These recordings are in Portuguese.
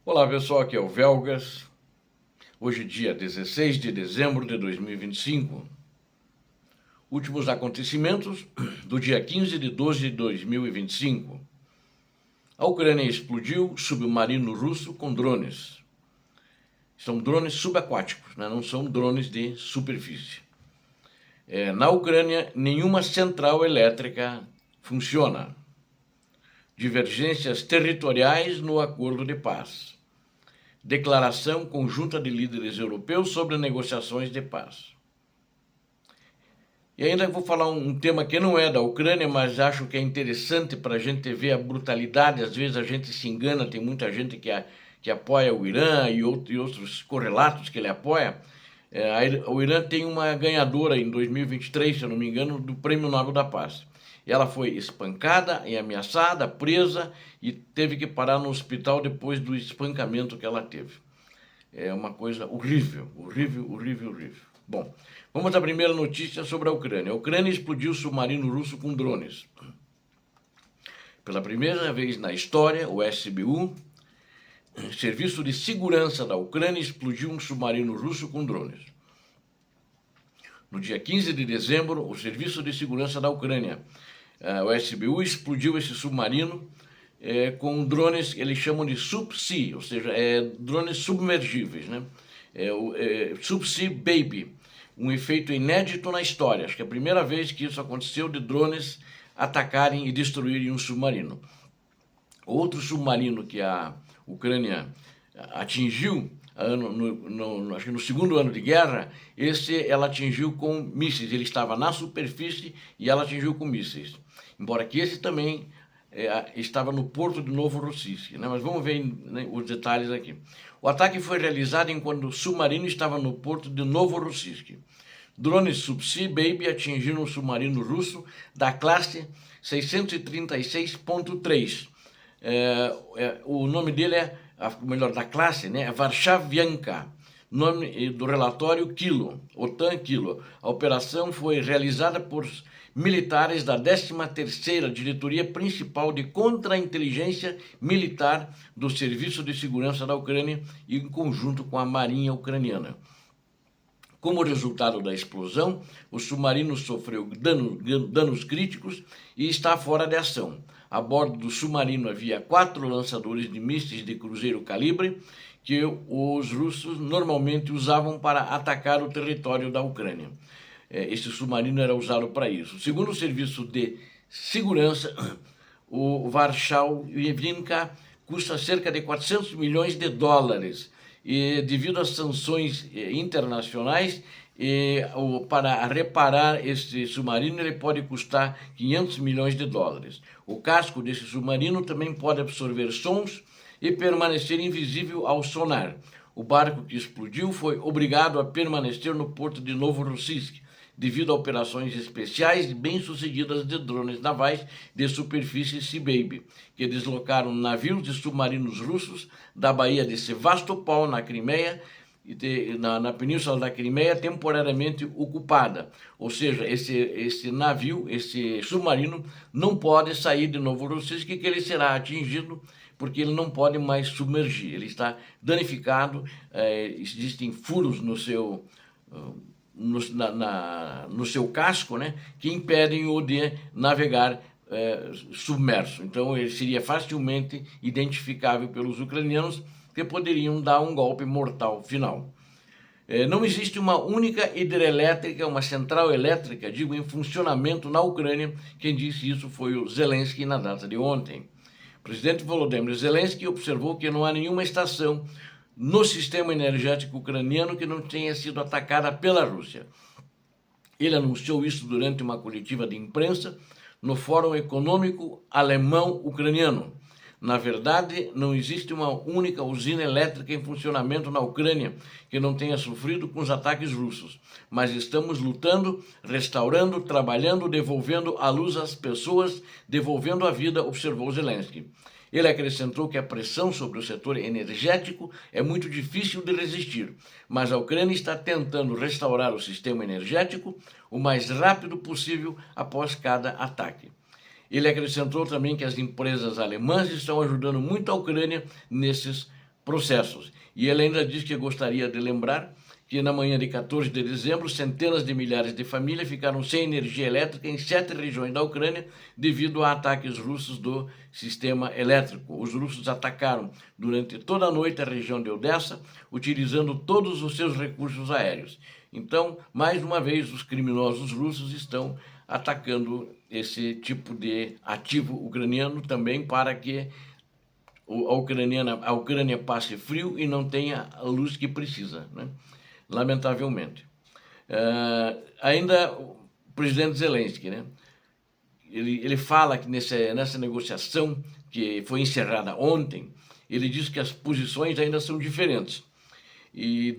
Olá pessoal, aqui é o Velgas. Hoje, dia 16 de dezembro de 2025. Últimos acontecimentos do dia 15 de 12 de 2025. A Ucrânia explodiu submarino russo com drones. São drones subaquáticos, né? Não são drones de superfície. Na Ucrânia, nenhuma central elétrica funciona. Divergências territoriais no acordo de paz. Declaração conjunta de líderes europeus sobre negociações de paz. E ainda vou falar um tema que não é da Ucrânia, mas acho que é interessante para a gente ver a brutalidade. Às vezes a gente se engana, tem muita gente que apoia o Irã e outros correlatos que ele apoia. O Irã tem uma ganhadora em 2023, se eu não me engano, do Prêmio Nobel da Paz. Ela foi espancada e ameaçada, presa e teve que parar no hospital depois do espancamento que ela teve. É uma coisa horrível, horrível, horrível, horrível. Bom, vamos à primeira notícia sobre a Ucrânia. A Ucrânia explodiu submarino russo com drones. Pela primeira vez na história, o SBU, Serviço de Segurança da Ucrânia, explodiu um submarino russo com drones. No dia 15 de dezembro, o Serviço de Segurança da Ucrânia, o SBU, explodiu esse submarino com drones, eles chamam de subsea, ou seja, drones submergíveis, né? Subsea Baby, um efeito inédito na história. Acho que é a primeira vez que isso aconteceu de drones atacarem e destruírem um submarino. Outro submarino que a Ucrânia atingiu, acho que no segundo ano de guerra, ela atingiu com mísseis. Ele estava na superfície e ela atingiu com mísseis. Embora que esse também estava no porto de Novorossiysk, né? Mas vamos ver, né, os detalhes aqui. O ataque foi realizado enquanto o submarino estava no porto de Novorossiysk. Drones Subsea Baby atingiram um submarino russo da classe 636.3. O nome dele da classe, né, é Varshavianka. Nome do relatório Kilo, OTAN Kilo. A operação foi realizada por militares da 13ª Diretoria Principal de Contra-Inteligência Militar do Serviço de Segurança da Ucrânia e em conjunto com a Marinha Ucraniana. Como resultado da explosão, o submarino sofreu danos críticos e está fora de ação. A bordo do submarino havia 4 lançadores de mísseis de cruzeiro calibre que os russos normalmente usavam para atacar o território da Ucrânia. Esse submarino era usado para isso. Segundo o Serviço de Segurança, o Varshavianka custa cerca de 400 milhões de dólares. E devido às sanções internacionais, para reparar esse submarino ele pode custar 500 milhões de dólares. O casco desse submarino também pode absorver sons e permanecer invisível ao sonar. O barco que explodiu foi obrigado a permanecer no porto de Novorossiysk, devido a operações especiais e bem-sucedidas de drones navais de superfície Sea Baby, que deslocaram navios e submarinos russos da Baía de Sevastopol, na Crimeia, na Península da Crimeia, temporariamente ocupada. Ou seja, esse navio, esse submarino, não pode sair de Novorossiysk, que ele será atingido porque ele não pode mais submergir. Ele está danificado, existem furos no seu no seu casco, né, que impedem-o de navegar submerso. Então ele seria facilmente identificável pelos ucranianos, que poderiam dar um golpe mortal final. Não existe uma única hidrelétrica, uma central elétrica, digo, em funcionamento na Ucrânia. Quem disse isso foi o Zelensky na data de ontem. O presidente Volodymyr Zelensky observou que não há nenhuma estação no sistema energético ucraniano que não tenha sido atacada pela Rússia. Ele anunciou isso durante uma coletiva de imprensa no Fórum Econômico Alemão-Ucraniano. Na verdade, não existe uma única usina elétrica em funcionamento na Ucrânia que não tenha sofrido com os ataques russos, mas estamos lutando, restaurando, trabalhando, devolvendo a luz às pessoas, devolvendo a vida, observou Zelensky. Ele acrescentou que a pressão sobre o setor energético é muito difícil de resistir, mas a Ucrânia está tentando restaurar o sistema energético o mais rápido possível após cada ataque. Ele acrescentou também que as empresas alemãs estão ajudando muito a Ucrânia nesses processos. E ele ainda diz que gostaria de lembrar que na manhã de 14 de dezembro, centenas de milhares de famílias ficaram sem energia elétrica em 7 regiões da Ucrânia devido a ataques russos do sistema elétrico. Os russos atacaram durante toda a noite a região de Odessa, utilizando todos os seus recursos aéreos. Então, mais uma vez, os criminosos russos estão atacando esse tipo de ativo ucraniano também para que a Ucrânia passe frio e não tenha a luz que precisa, né? Lamentavelmente. Ainda o presidente Zelensky, né? Ele fala que nessa negociação que foi encerrada ontem, ele diz que as posições ainda são diferentes e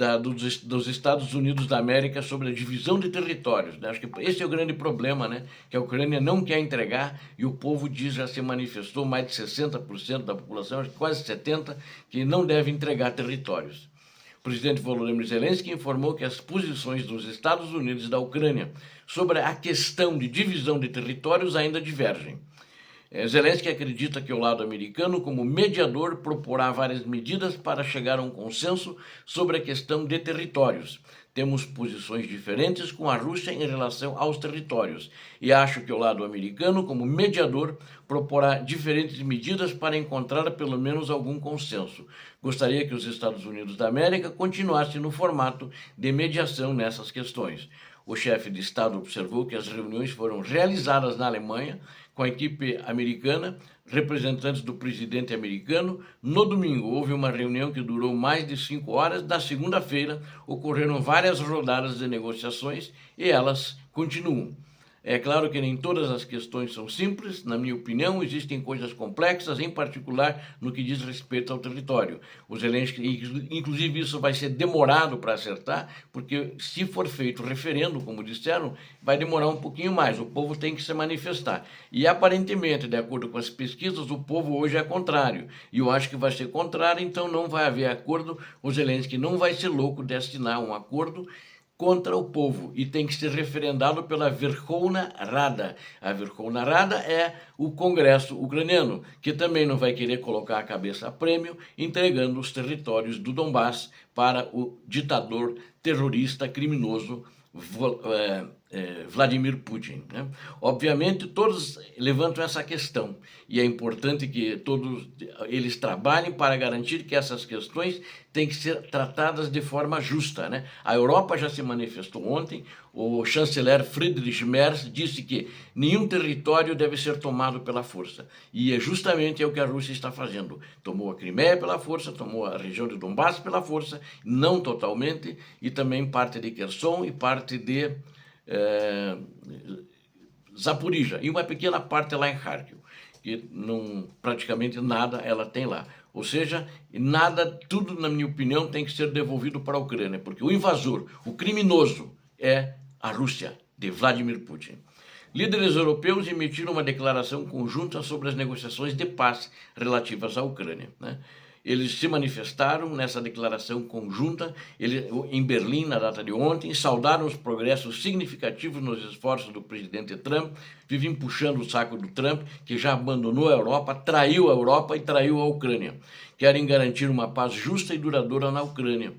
dos Estados Unidos da América sobre a divisão de territórios, né? Acho que esse é o grande problema, né? Que a Ucrânia não quer entregar e o povo diz, já se manifestou, mais de 60% da população, acho que quase 70%, que não deve entregar territórios. O presidente Volodymyr Zelensky informou que as posições dos Estados Unidos e da Ucrânia sobre a questão de divisão de territórios ainda divergem. Zelensky acredita que o lado americano, como mediador, proporá várias medidas para chegar a um consenso sobre a questão de territórios. Temos posições diferentes com a Rússia em relação aos territórios e acho que o lado americano, como mediador, proporá diferentes medidas para encontrar pelo menos algum consenso. Gostaria que os Estados Unidos da América continuassem no formato de mediação nessas questões. O chefe de Estado observou que as reuniões foram realizadas na Alemanha com a equipe americana, representantes do presidente americano. No domingo, houve uma reunião que durou mais de 5 horas. Na segunda-feira, ocorreram várias rodadas de negociações e elas continuam. É claro que nem todas as questões são simples, na minha opinião, existem coisas complexas, em particular no que diz respeito ao território. O Zelensky, inclusive, isso vai ser demorado para acertar, porque se for feito referendo, como disseram, vai demorar um pouquinho mais, o povo tem que se manifestar. E aparentemente, de acordo com as pesquisas, o povo hoje é contrário, e eu acho que vai ser contrário, então não vai haver acordo. O Zelensky não vai ser louco de assinar um acordo contra o povo e tem que ser referendado pela Verkhovna Rada. A Verkhovna Rada é o Congresso ucraniano, que também não vai querer colocar a cabeça a prêmio, entregando os territórios do Donbass para o ditador terrorista criminoso Vladimir Putin, né? Obviamente, todos levantam essa questão e é importante que todos eles trabalhem para garantir que essas questões têm que ser tratadas de forma justa, né? A Europa já se manifestou ontem, o chanceler Friedrich Merz disse que nenhum território deve ser tomado pela força e é justamente o que a Rússia está fazendo. Tomou a Crimeia pela força, tomou a região de Donbass pela força, não totalmente, e também parte de Kherson e parte de Zaporizhia, e uma pequena parte lá em Kharkiv, que não, praticamente nada ela tem lá. Ou seja, nada, tudo, na minha opinião, tem que ser devolvido para a Ucrânia, porque o invasor, o criminoso, é a Rússia, de Vladimir Putin. Líderes europeus emitiram uma declaração conjunta sobre as negociações de paz relativas à Ucrânia, né? Eles se manifestaram nessa declaração conjunta em Berlim, na data de ontem, saudaram os progressos significativos nos esforços do presidente Trump, vivem puxando o saco do Trump, que já abandonou a Europa e traiu a Ucrânia. Querem garantir uma paz justa e duradoura na Ucrânia.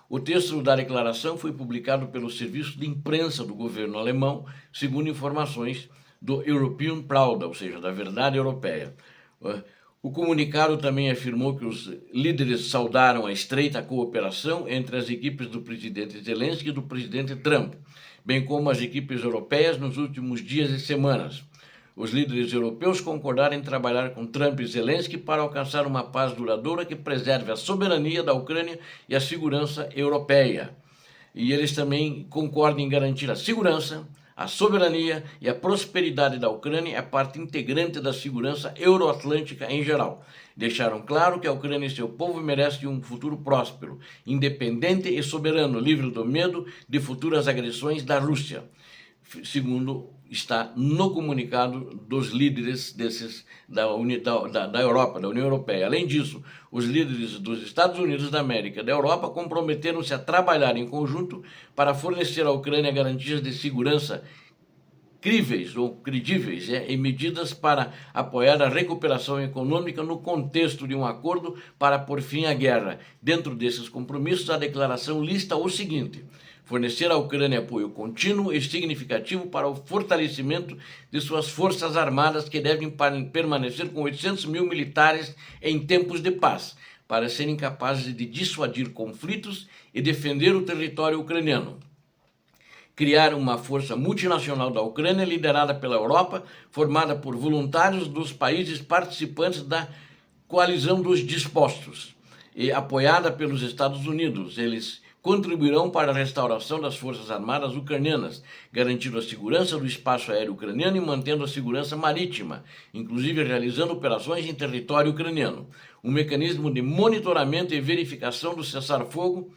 O texto da declaração foi publicado pelo serviço de imprensa do governo alemão, segundo informações do European Proud, ou seja, da Verdade Europeia. O comunicado também afirmou que os líderes saudaram a estreita cooperação entre as equipes do presidente Zelensky e do presidente Trump, bem como as equipes europeias nos últimos dias e semanas. Os líderes europeus concordaram em trabalhar com Trump e Zelensky para alcançar uma paz duradoura que preserve a soberania da Ucrânia e a segurança europeia. E eles também concordam em garantir a segurança, a soberania e a prosperidade da Ucrânia é parte integrante da segurança euroatlântica em geral. Deixaram claro que a Ucrânia e seu povo merecem um futuro próspero, independente e soberano, livre do medo de futuras agressões da Rússia, segundo está no comunicado dos líderes da Europa, da União Europeia. Além disso, os líderes dos Estados Unidos da América e da Europa comprometeram-se a trabalhar em conjunto para fornecer à Ucrânia garantias de segurança críveis ou credíveis em medidas para apoiar a recuperação econômica no contexto de um acordo para pôr fim à guerra. Dentro desses compromissos, a declaração lista o seguinte: fornecer à Ucrânia apoio contínuo e significativo para o fortalecimento de suas forças armadas, que devem permanecer com 800 mil militares em tempos de paz, para serem capazes de dissuadir conflitos e defender o território ucraniano. Criar uma força multinacional da Ucrânia, liderada pela Europa, formada por voluntários dos países participantes da coalizão dos dispostos e apoiada pelos Estados Unidos. Eles contribuirão para a restauração das forças armadas ucranianas, garantindo a segurança do espaço aéreo ucraniano e mantendo a segurança marítima, inclusive realizando operações em território ucraniano. Um mecanismo de monitoramento e verificação do cessar-fogo,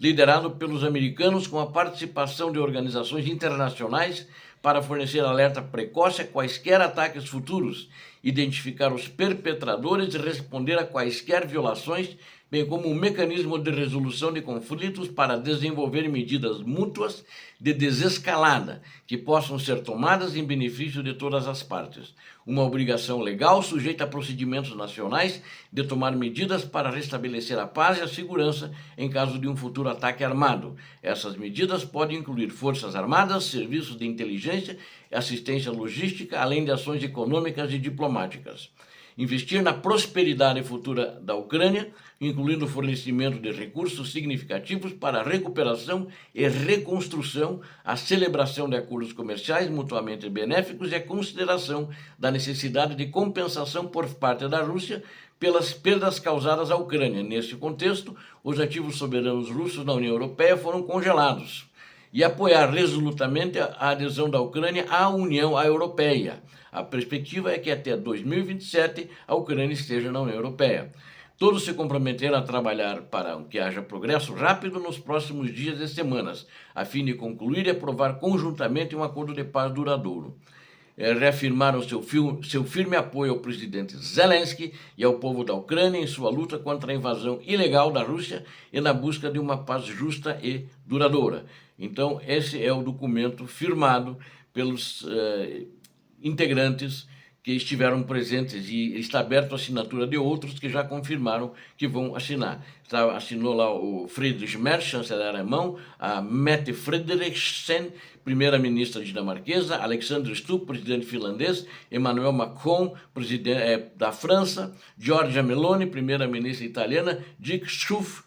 liderado pelos americanos, com a participação de organizações internacionais para fornecer alerta precoce a quaisquer ataques futuros, identificar os perpetradores e responder a quaisquer violações, bem como um mecanismo de resolução de conflitos para desenvolver medidas mútuas de desescalada que possam ser tomadas em benefício de todas as partes. Uma obrigação legal sujeita a procedimentos nacionais de tomar medidas para restabelecer a paz e a segurança em caso de um futuro ataque armado. Essas medidas podem incluir forças armadas, serviços de inteligência e assistência logística, além de ações econômicas e diplomáticas. Investir na prosperidade futura da Ucrânia, incluindo o fornecimento de recursos significativos para a recuperação e reconstrução, a celebração de acordos comerciais mutuamente benéficos e a consideração da necessidade de compensação por parte da Rússia pelas perdas causadas à Ucrânia. Neste contexto, os ativos soberanos russos na União Europeia foram congelados, e apoiar resolutamente a adesão da Ucrânia à União Europeia. A perspectiva é que até 2027 a Ucrânia esteja na União Europeia. Todos se comprometeram a trabalhar para que haja progresso rápido nos próximos dias e semanas, a fim de concluir e aprovar conjuntamente um acordo de paz duradouro. Reafirmaram seu firme apoio ao presidente Zelensky e ao povo da Ucrânia em sua luta contra a invasão ilegal da Rússia e na busca de uma paz justa e duradoura. Então, esse é o documento firmado pelos integrantes que estiveram presentes, e está aberto a assinatura de outros que já confirmaram que vão assinar. Assinou lá o Friedrich Merz, chanceler alemão, a Mette Frederiksen, primeira-ministra dinamarquesa, Alexander Stubb, presidente finlandês, Emmanuel Macron, presidente da França, Giorgia Meloni, primeira-ministra italiana, Dick Schoof,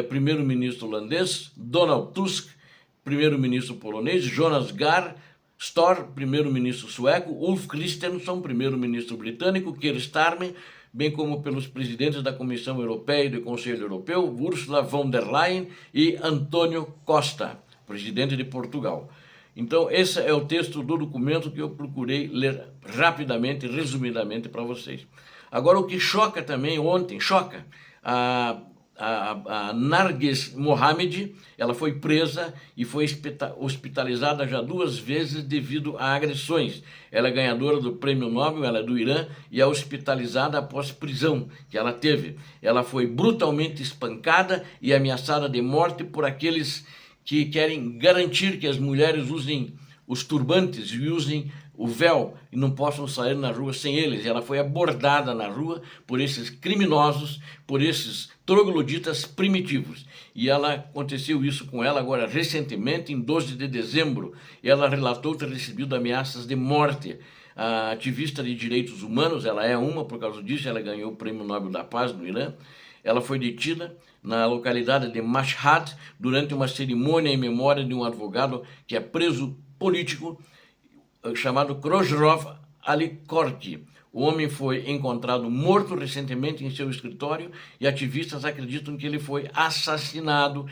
primeiro-ministro holandês, Donald Tusk, primeiro-ministro polonês, Jonas Gahr Store, primeiro-ministro sueco, Ulf Kristersson, primeiro-ministro britânico, Keir Starmer, bem como pelos presidentes da Comissão Europeia e do Conselho Europeu, Ursula von der Leyen e António Costa, presidente de Portugal. Então, esse é o texto do documento que eu procurei ler rapidamente, resumidamente para vocês. Agora, o que choca também, ontem, a Narges Mohamed, ela foi presa e foi hospitalizada já 2 vezes devido a agressões. Ela é ganhadora do Prêmio Nobel, ela é do Irã, e é hospitalizada após prisão que ela teve. Ela foi brutalmente espancada e ameaçada de morte por aqueles que querem garantir que as mulheres usem os turbantes e usem o véu e não possam sair na rua sem eles. Ela foi abordada na rua por esses criminosos, por esses trogloditas primitivos. E aconteceu isso com ela agora recentemente, em 12 de dezembro. Ela relatou ter recebido ameaças de morte. A ativista de direitos humanos, ela é por causa disso, ela ganhou o Prêmio Nobel da Paz no Irã. Ela foi detida na localidade de Mashhad durante uma cerimônia em memória de um advogado que é preso político, chamado Khosrow Ali-Korki. O homem foi encontrado morto recentemente em seu escritório e ativistas acreditam que ele foi assassinado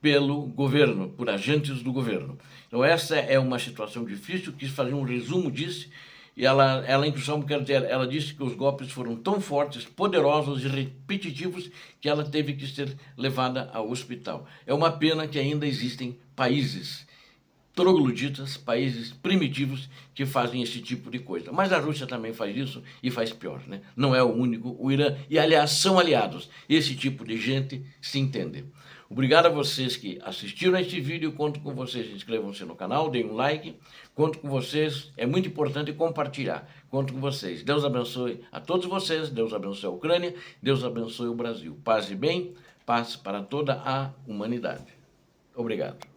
pelo governo, por agentes do governo. Então essa é uma situação difícil, quis fazer um resumo disso, e ela ela disse que os golpes foram tão fortes, poderosos e repetitivos que ela teve que ser levada ao hospital. É uma pena que ainda existem países trogloditas, países primitivos que fazem esse tipo de coisa. Mas a Rússia também faz isso e faz pior, né? Não é o único, o Irã, e aliás são aliados. Esse tipo de gente se entende. Obrigado a vocês que assistiram a este vídeo. Conto com vocês, inscrevam-se no canal, deem um like. Conto com vocês, é muito importante compartilhar. Conto com vocês. Deus abençoe a todos vocês, Deus abençoe a Ucrânia, Deus abençoe o Brasil. Paz e bem, paz para toda a humanidade. Obrigado.